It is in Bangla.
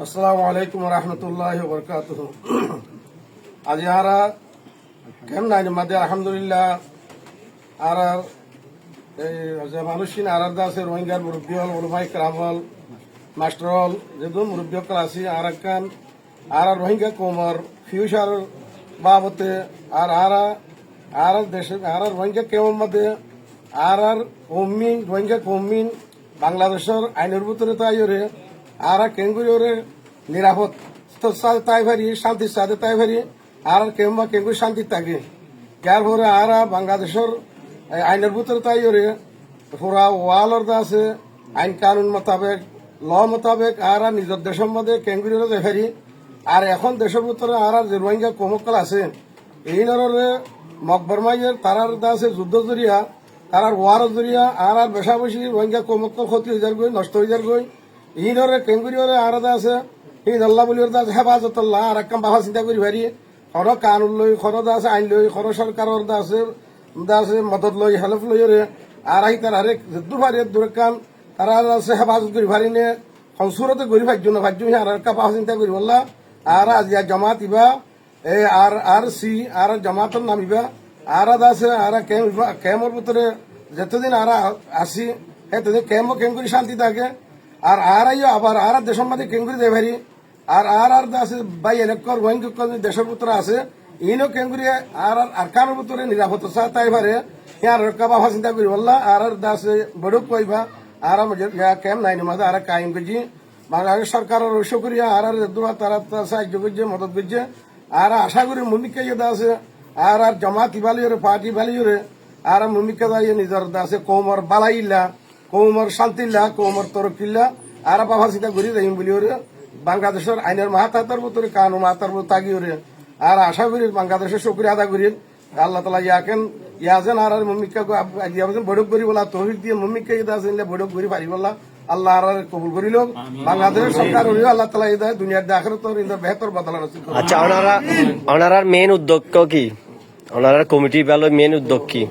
আসসালামু আলাইকুম রহমতুল্লাহ বরকাতুহ। আজ আরা কেমন নাই মাদে আলহামদুলিল্লাহ আর যে মানুষিন আরার আছে রোহিঙ্গার মুরব্বী হল ওলমাই ক্রামল মাস্টার হল যেদুন মুরব্বী হল আছে আর কান আর রোহিঙ্গা কোমর ফিউচার বাবতে আর দেশে আর রোহিঙ্গা কেমন মধ্যে আর কমিন রোহিঙ্গা কমিন বাংলাদেশের আইনের ভিতরে তাই আর কেঙ্গুরি নিরাপদ তাই ভারি শান্তির সাথে তাই ভারি আর কেমবা কেঙ্গুরি শান্তি থাকে যার পরে আর বাংলাদেশের আইনের ভিতরে তাই পুরা ওয়ালর আছে আইন কানুন মোতাবেক ল মোতাবেক আর নিজের দেশের মধ্যে কেঙ্গুরি দেখারি আর এখন দেশের ভিতরে আর যে রোহিঙ্গা কমকল আছে এই নরে মকবরমাইয়ের তারার আছে যুদ্ধ জরিয়া তারার ওয়ার জরিয়া আর বেশা বেশি রোহিঙ্গা কমকল ক্ষতি হয়ে যার গই নষ্ট হয়ে যার গই এই নরে কেঙ্গুরি আর আছে এই আল্লাহ বলি আছে হেফাজতুল্লাহ আর একদম বাবা চিন্তা করি ভারি খর কানুন লই খর আছে আইন লই খর সরকারের আছে মদত লই হেল্প লই আর আই তার আরেক দুভারে দুরকান তারা আছে হেফাজত করি ভারি নে সংসুরতে গরি ভাজ্য না ভাজ্য আর একটা বাবা চিন্তা করি বললা আর আজ জমাত ইবা আর সি আর জমাতর নামিবা আর আছে আর কেমর ভিতরে যতদিন আর আসি এতদিন কেম করি শান্তি থাকে আর আবার আর দেশের মধ্যে কেঙ্গুরি দেয় ভারি আর আছে বাই এলাকার রোহিঙ্গা দেশের ভিতরে আছে ইনো কেঙ্গুরি আর কারোর ভিতরে নিরাপত্তা চা তাই ভারে আর বাবা চিন্তা করি বললা আর আছে বড়ক কইবা আর কেম নাই মাঝে আর কায়েম করছি বাংলাদেশ সরকারের ঐশ্য করিয়া আর তারা সাহায্য করছে মদত করছে আর আশা করি ভূমিকা ইয়ে আছে আর জমাত ইবালি পার্টি বালি আর ভূমিকা নিজের আছে কৌমর বালাইল্লা কৌমর শান্তিল্লা কৌমর তরকিল্লা আর বাবা চিন্তা করি যাইম বলি বাংলাদেশের আইনের মাহাতার ভিতরে কানু মাহাতার ভিতরে তাগি আর আশা করি বাংলাদেশের শুক্রিয়া আদা করি আল্লাহ তালা ইয়াজেন আর ভূমিকা বৈঠক করি বলা তহিদ দিয়ে ভূমিকা ইয়ে আছে বৈঠক করি পারি বলা আল্লাহ আর কবুল করিল বাংলাদেশের সরকার আল্লাহ তালা ইদায় দুনিয়ার দেখার তোর বেহতর বদলা নসিব। আচ্ছা ওনারা মেন উদ্যোগ কি ওনারা কমিটি বেলো মেন উদ্যোগ কি?